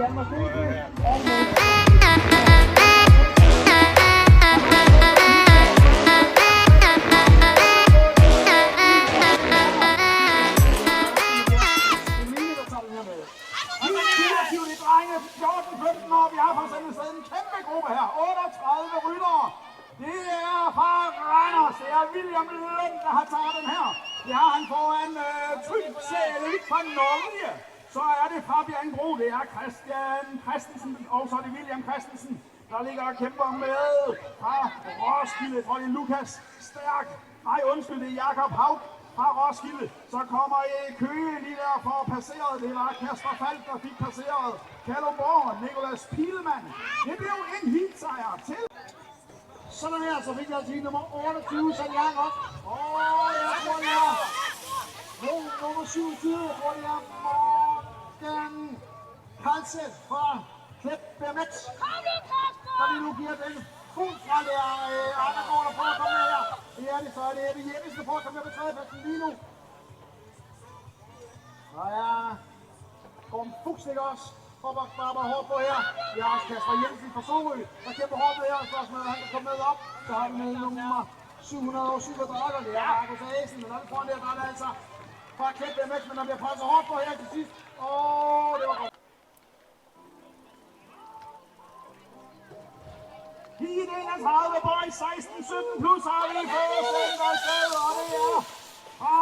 Vi har for eksempel stadig en kæmpe gruppe her. 38 ryttere. Det er fra Randers. Det er William Lund, der har taget den her. Det har han foran Trygtsæle fra Norge. Så er det Fabian Bro, det er Christian Christensen, og så er det William Christensen, der ligger og kæmper med fra Roskilde. Jeg tror, det er Lukas Stærk. Nej, undskyld, det er Jakob Haug fra Roskilde. Så kommer Køge lige der for passeret. Det var Kasper Falk, der fik passeret Kalundborg, Nicolas Pilemann. Det blev en heatsejr til. Sådan her, så fik jeg til nummer 28, så jeg op. Jeg tror, det er nummer 27, jeg tror, det er Morgan Karlsen fra Klep BMX. Så vi nu giver den fuld fra der andre går der på at komme med her. Det er det, så er det Ebbe Jeppesen på at komme med på tredjepladsen lige nu. Så er Gorm Fuchs ligger også. Bare hårdt på her. Vi har også Kasper Jensen fra Sorø, der kæmper hårdt på her. Spørgsmålet, han kan komme med op. Så har vi med nummer 707 Drager. Det er Markus Asen, men oppe foran der er det altså fra Klep BMX, men der bliver presset hårdt på her til sidst. Det var godt. Heat 31, boys 16-17 plus har vi først afsted, og det er fra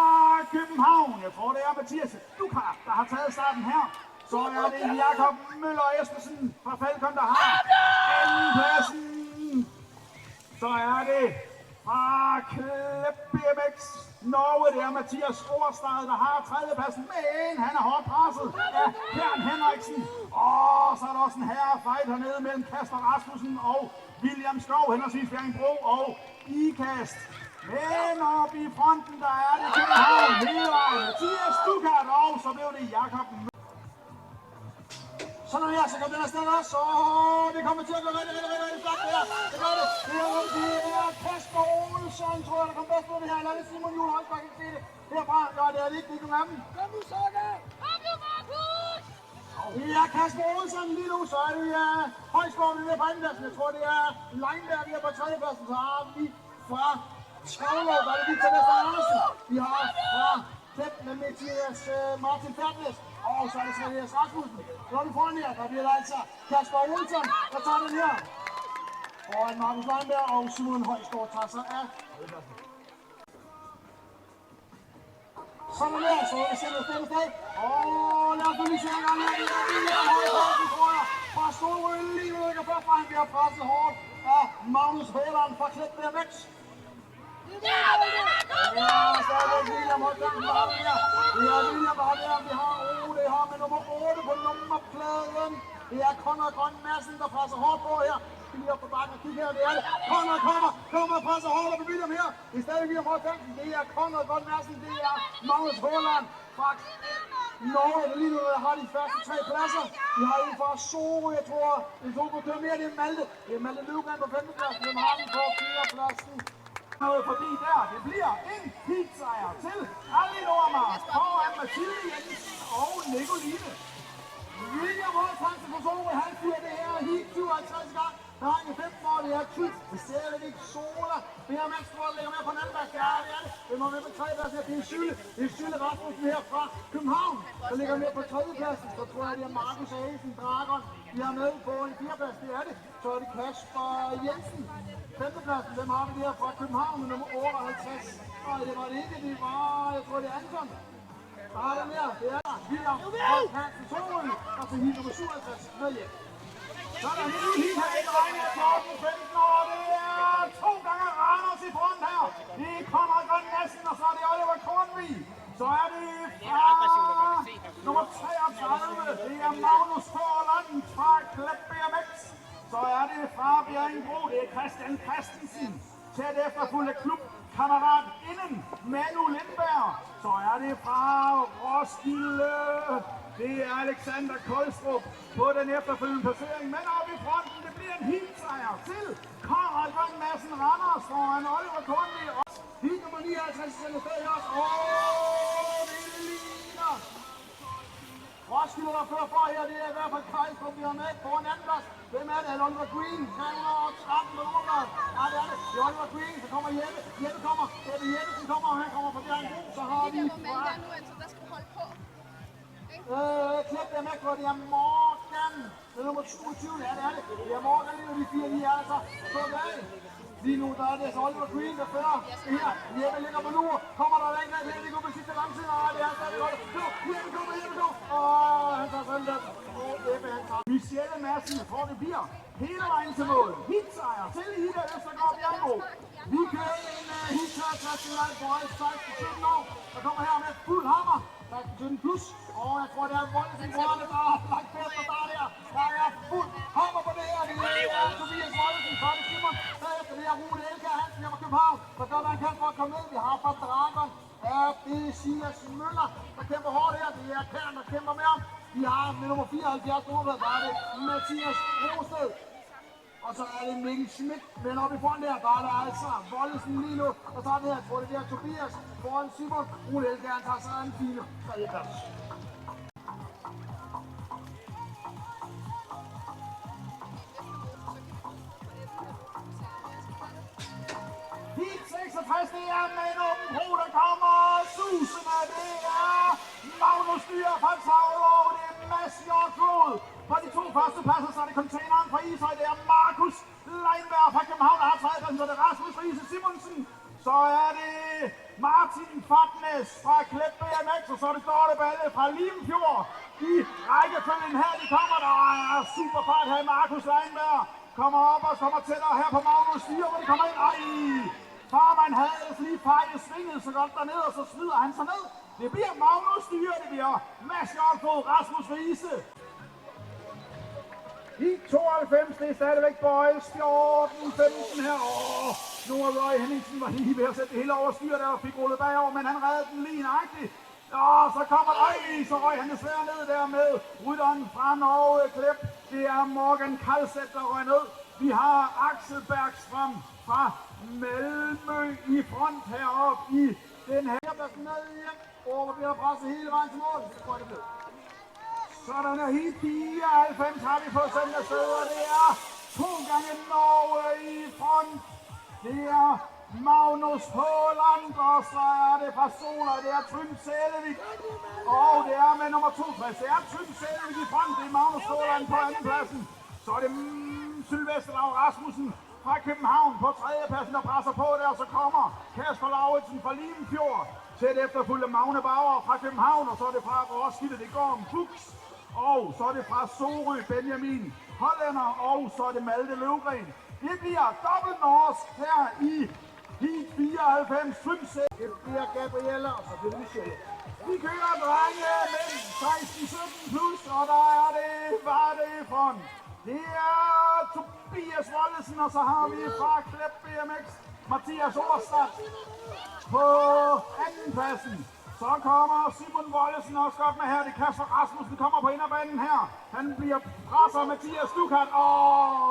København. Jeg tror, det er Mathias Dukart, der har taget starten her. Så er det Jakob Møller Espersen fra Falcon, der har andenpladsen. Så er det fra Klep BMX Norge, det er Mathias Overstad, der har tredjepladsen, men han er hårdt presset af Kjern Henriksen. Og så er der også en herrefight hernede mellem Kasper Rasmussen og William Skov, henholdsvis Bjerringbro og Ikast. Men oppe i fronten, der er det København hele vejen. Mathias Dukart, og så blev det Jakob Møller. Sådan her, så kommer den afsted også, og det kommer til at gå rigtig flot det her. Det gør det. Det er Kasper Olsson, tror jeg, der kommer bedst på det her. Eller er det Simon Juhl Holsberg, kan se det herfra. Ja, det er det ikke nogen af dem. Kom nu, Sokke! Kom nu, Markus! Det er Kasper Olsson lige nu, så er det Højsgaard, vi er på andenpladsen. Jeg tror, det er Leinberg, vi er på tredjepladsen. Så har vi fra Travlov, der er det Victor Vester Andersen. Vi har fra Klep med Mathias Martin Ferdnes. Og så er det Mathias Rasmussen. Så er vi foran her, der bliver der altså Kasper Olsson, der tager den her. Og en Markus Leinberg og Simon Højsgaard tager sig af. Sådan der, så er det sendt afsted. Lad os nu lige se en gang her. Det er Højsgaard, tror jeg. Fra Sorø lige nu ligger først, han bliver presset hårdt af Magnus Højland fra Klep BMX. Ja, så er det William Højland, der har den her. Det er William, der har det her. Vi har det her med nummer 8 på nummerpladen. Det er Conrad Grøn Madsen, der presser hårdt på her. Lige op på bakken og kigge her, det er det. Conrad kommer og presser hårdt op på William her. Det er stadig William Højland. Det er Conrad Grøn Madsen, det er Magnus Højland fra Norge. Lige nu har de første 3 pladser. Vi har en fra Sorø, jeg tror. En Sorø kører mere, det er Malte. Det er Malte Løvgren på 5. pladsen. Den har den på 4. pladsen. Noget forbi der. Det bliver en heatsejr til Ali Nordmark foran Mathilde Jensen og Nicoline. William Holthansen på Sorø, han fyrer det her heat 57 gang. Der har han 15 år, det er Kit. Det ser lidt ikke Sola. Det her mandskål ligger med på den anden plads. Ja, det er det. Det må med på 3. pladsen. Det er Sylle. Det er Sylle Rasmussen her fra København. Der ligger med på 3. pladsen. Så tror jeg, det er Markus Asen, Dragon. Vi har med på en 4. plads. Det er det. Så er det Kasper Jensen. 5. pladsen, hvem har vi der fra København med nummer 58? Nej, det var det ikke, det var, jeg tror det er Anton. Der har den her, det er William Hansen Sorø, og så hit nummer 57 med hjem. Så er der en ny hit her i drenge af 14-15 år, det er 2 gange Randers i front her. Det er Conrad Grøn Madsen, og så er det Oliver Kornvig. Så er det fra nummer 33, det er Magnus Forland fra Klep BMX. Så er det fra Bjerringbro, det er Christian Christensen. Tæt efterfulgt af klubkammerat inden Manu Lindberg. Så er det fra Roskilde, det er Alexander Koldstrup på den efterfølgende placering. Men oppe i fronten, det bliver en heatsejr til Conrad Grøn Madsen Randers foran Oliver Kornvig. Heat nummer 59 er det også. Det ligner Roskilde, der fører for her, det er i hvert fald Kajstrup, vi har med på en anden plads. Hvem er det? Oliver Green, 313 med nummer. Ja, det er det. Det er Oliver Green, så kommer Jeppe. Jeppe kommer. Jeppesen kommer, og han kommer fra Bjerg. Så har vi... Der skal holde på. Klip dem ikke, hvor det er Morgan. Det er nummer 22, ja det er det. Det er Morgan lige nu, de fire lige er altså. Så er det. Lige nu der er det så Oliver Green, der fører det her. Jeppe ligger på lur. Kommer der længere til, det går på sidste lang tid. Nej, det er stadig godt. Jeppe går. Han tager sådan der. Jeppe han tager. Michelle Madsen, tror det bliver hele vejen til mål. Hitsejr til Ida Østergaard Bjergo. Vi kører en hitsejr til Leif Boys, 16-17 år. Der kommer her med fuld hammer. 17 plus. Og jeg tror, det er Voldsen Brønne, der har lagt fester der. Der er fuld hammer på det her. Det er Tobias Voldsen, så er det Simon. Derefter det er Rune Elker Hansen her fra København. Der gør, hvad han kan for at komme ned. Vi har fra Dragon. Det er Silas Møller, der kæmper hårdt her. Det er Kern, der kæmper med ham. Vi har med nummer 74 nummer, der er det Mathias Rosted. Og så er det Mikkel Schmidt, men oppe i front der er der altså Voldsen lige nu. Og så er det her, jeg tror det er Tobias foran Simon. Rune Elker, han tager sig en fine tredjeplads. Heat 66, det er med en åben bro, der kommer susende. Det er Magnus Dyr fra Tavlov, det er Mads Hjortflod. På de to første pladser, så er det containeren fra Ishøj, det er Markus Leinberg fra København, der har tredjepladsen, så er det Rasmus Riese Simonsen. Så er det Martin Fatnes fra Klep BMX, og så er det Dorte Balle fra Limfjord. I rækkefølgen her, de kommer, der er super fart her. Markus Leinberg kommer op og kommer tættere her på Magnus Dyr, hvor de kommer ind. Farman havde ellers lige fejlet svinget så godt dernede, og så smider han sig ned. Det bliver Magnus Dyr, det bliver Mads Hjortflod, Rasmus Riese. I 92, det er stadigvæk Boys, 14-15 her. Nu er Roy Henningsen var lige ved at sætte det hele over styr, der fik rullet bagover, men han reddede den lige nøjagtigt. Så kommer så røg han desværre ned der med rytteren fra Norge Klep. Det er Morgan Kalseth, der røg ned. Vi har Axel Bergstrøm fra Malmø i front heroppe i den her. Pladsen ned igen, hvor vi har presset hele vejen til mål. Så tror jeg det blev. Sådan er Heat 94 har vi på søndagsøde, og det er 2 gange Norge i front. Det er Magnus Håland, og så er det fra Sola, det er Trym Sælevik. Og det er med nummer 62, det er Trym Sælevik i front, det er Magnus Håland på andenpladsen. Så er det Sylvester Lav Rasmussen fra København på tredjepladsen, der presser på der, så kommer Kasper Lauritsen fra Limfjord. Tæt efterfulgt af Magne Bauer fra København, og så er det fra Roskilde, det går om Fuchs. Og så er det fra Sorø, Benjamin Hollænder, og så er det Malte Løvgren. Det bliver dobbelt norsk her i Heat 94. Det bliver Gabriella, og så bliver det Michelle. Vi kører drenge med 16-17 plus, og der er det, hvad det er front. Det er Tobias Wollesen, og så har vi fra Klep BMX Mathias Overstad på andenpladsen. Så kommer Simon Wollesen også godt med her. Det Kasper Rasmussen kommer på inderbanen her. Han bliver presset af Mathias Dukat.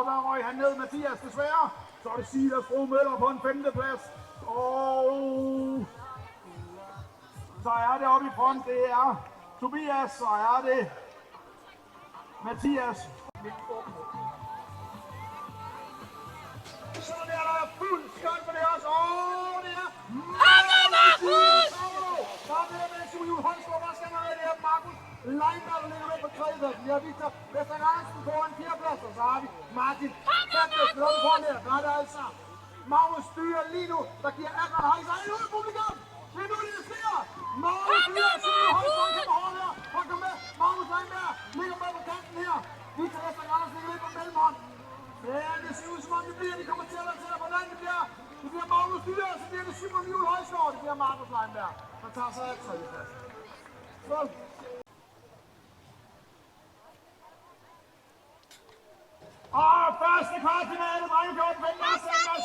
Der røg han ned, Mathias desværre. Så er det Silas Bro Møller på en 5. plads. Så er det oppe i front. Det er Tobias. Så er det Mathias. Så er der fuld skønt på det også. Det er Markus! Så er det med Julius Holmsgaard, der skal noget. Det er Markus Leinberg, der ligger med på tredjepladsen. Vi har Victor Vestergaardsen på en 4. plads, og så har vi Martin Fatnes med oppe foran her. Der er det altså Magnus Dyr lige nu, der giver 18 hejser ind ud i publikum. Det er nu, det sker. Magnus Dyr, Julius Holmsgaard kæmper hårdt her. Prøv at komme med. Magnus Leinberg ligger med på kanten her. Victor Vestergaardsen ligger lidt på mellemhånd. Ja, det ser ud som om det bliver, de kommer til at lade til dig, hvordan det bliver Magnus Dyr, så bliver det Simon Juhl Højsgaard, det bliver Markus Leinberg, der tager sig af tredjeplads. Skål! Og første kvartfinale, drenge 14-15,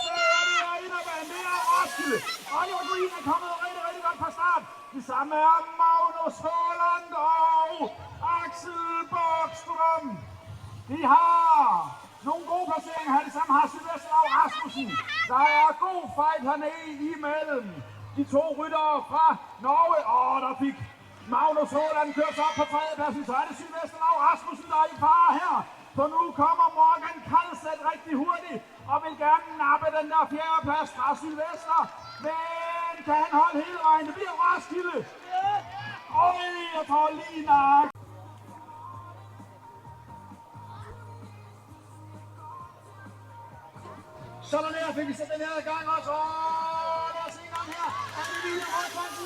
det er inderbanen, det er Roskilde. Oliver Green er kommet rigtig godt fra start. Det samme er Magnus Håland og Axel Bergstrøm. De har nogle gode placeringer her, det samme har Sylvester Lav Rasmussen. Der er god fight hernede imellem de to ryttere fra Norge. Der fik Magnus Håland kører så op på tredjepladsen, så er det Sylvester Lau Rasmussen, der er i fare her. For nu kommer Morgan Karlstedt rigtig hurtigt og vil gerne nappe den der fjerdeplads fra Sylvester. Men kan han holde hele vejen? Det bliver Roskilde. Jeg tror lige nok. Sådan der fik vi sat den her i gang også. Lad os se en gang her. Er det William Højkanten?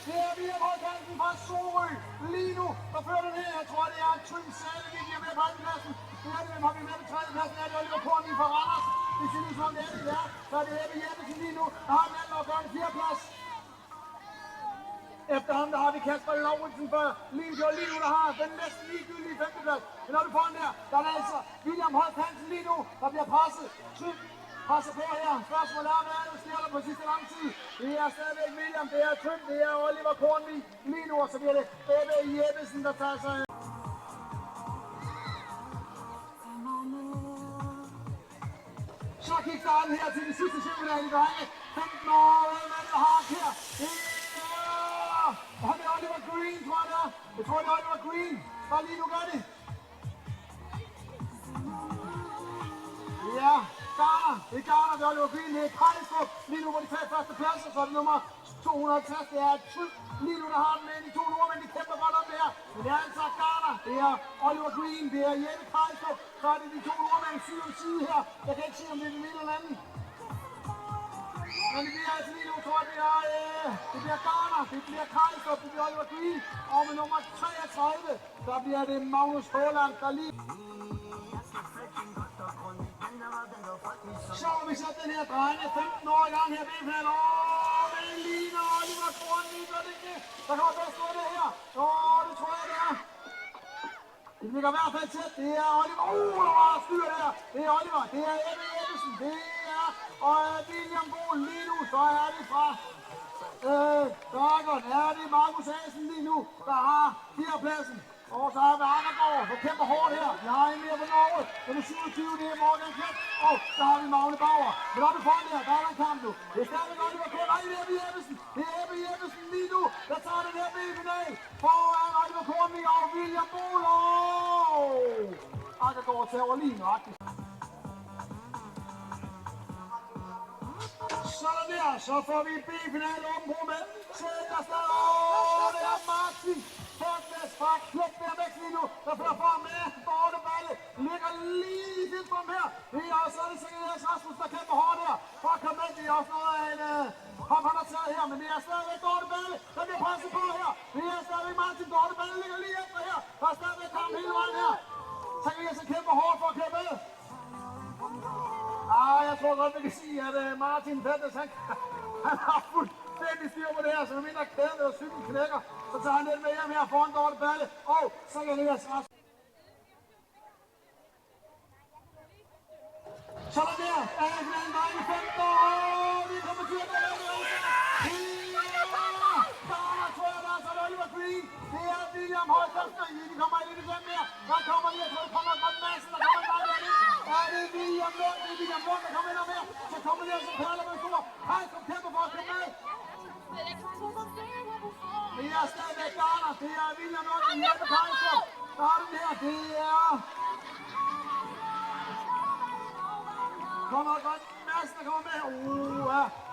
Det er William Højkanten fra Sorø. Lige nu, der fører den her. Jeg tror, det er Trym Salevik, der er med på andenpladsen. Det er det, hvem har vi med på tredjepladsen? Er det Oliver Korn fra Randers? Det synes ud som det er det der. Så er det Ebbe Jeppesen lige nu. Der har han alt at gøre en fjerdeplads. Efter ham, der har vi Kasper Lauritsen for Limfjord lige nu, der har den næsten ligegyldige femteplads. Men når du får den der, der er det altså William Højkanten lige nu, der bliver presset. Trym presser på her. Spørgsmålet er, hvad der sker der på sidste lang tid. Det er stadigvæk William, det er Trym, det er Oliver Kornvig lige nu, og så bliver det Ebbe Jeppesen, der tager sig. Så gik starten her til den sidste semifinale, drenge. 15 år, hvad der har her. Og han er Oliver Green, tror jeg det er. Jeg tror, det er Oliver Green. Bare lige nu gør det. Ja, Garner. Det er Garner, det er Oliver Green. Det er Kajstrup. Lige nu på de 3 første pladser, så er det nummer 250. Det er Trym. Lige nu der har den med de 2 nordmænd. De kæmper godt om det her. Men det er altså Garner. Det er Oliver Green. Det er Jeppe Kajstrup. Så er det de 2 nordmænd side om side her. Jeg kan ikke sige, om det er den ene eller anden. Men det bliver altså lige nu, tror jeg, det bliver Garner, det bliver Kajstrup, det bliver Oliver Green. Og med nummer 33, der bliver det Magnus Håland, der lige... Så har vi sat den her drejende 15 år i gang her ved finalen. Det ligner Oliver Kornvig, gør det ikke? Der kommer bedst ud af det her. Det tror jeg, det er. Det ligger i hvert fald tæt. Det er Oliver. Der var styr der. Det er Oliver. Det er Ebbe Jeppesen. Det er William Bohl lige nu. Så er det fra Dragon. Er det Markus Hansen lige nu, der har 4-pladsen. Og så har vi Andergaard, der kæmper hårdt her. Vi har en mere på Norge. Den er 27, det er Morgan Kjeld. Og så har vi Magne Bauer. Men oppe foran der er der en kamp nu. Det er stadigvæk Oliver Korn. Nej, det er Ebbe Jeppesen. Det er Ebbe Jeppesen lige nu. Der tager den her B-final. Foran Oliver Kornvig og William Bohl. Andergaard tager lige nøjagtigt. Sådan der, så får vi B-finale åben på med Sønderstad. Det er Martin Hertles fra Klubberg væk lige nu, der fører frem med Dorte Balle. Ligger lige i dit frem her. Det er også det Sikkerheds Rasmus, der kæmper hårdt her. For at komme med, det er også noget af en hop, han har taget her. Men det er stadigvæk Dorte Balle, der bliver presset på her. Det er stadigvæk Martin. Dorte Balle ligger lige efter her. Der er stadigvæk kamp hele vejen her. Sikkerheds kæmper hårdt for at kæmpe med. Jeg tror godt, vi kan sige, at Martin Hertles, han har fuldstændig styr på det her, så når mindre kæden og cyklen knækker, så tager han den med hjem her foran Dorte Balle, og så kan det være sådan der, er det finalen der i 15 år, vi kommer til at gøre det. Der tror jeg, der er så Oliver Green, det er William Højkanten, de kommer ind i det mere, der kommer lige, jeg tror, der kommer godt massen, der kommer bare der ind. Er det William Lund, der kommer ind og mere, så kommer det altså Perler med stor, Kajstrup kæmper for at komme med. Det er stadigvæk Garner, det er William Lund, det er Jeppe Kajstrup, der har den her, det er... Kommer godt massen, der kommer med,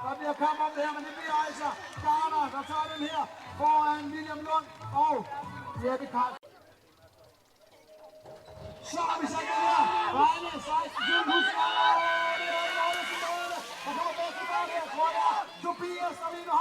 der bliver kamp om det her, men det bliver altså Garner, der tager den her foran William Lund og Jeppe Kajstrup. Så har vi sat den her. Regne, 16, 20, husk. Der kommer bedst tilbage her, tror jeg. Tobias, der lige nu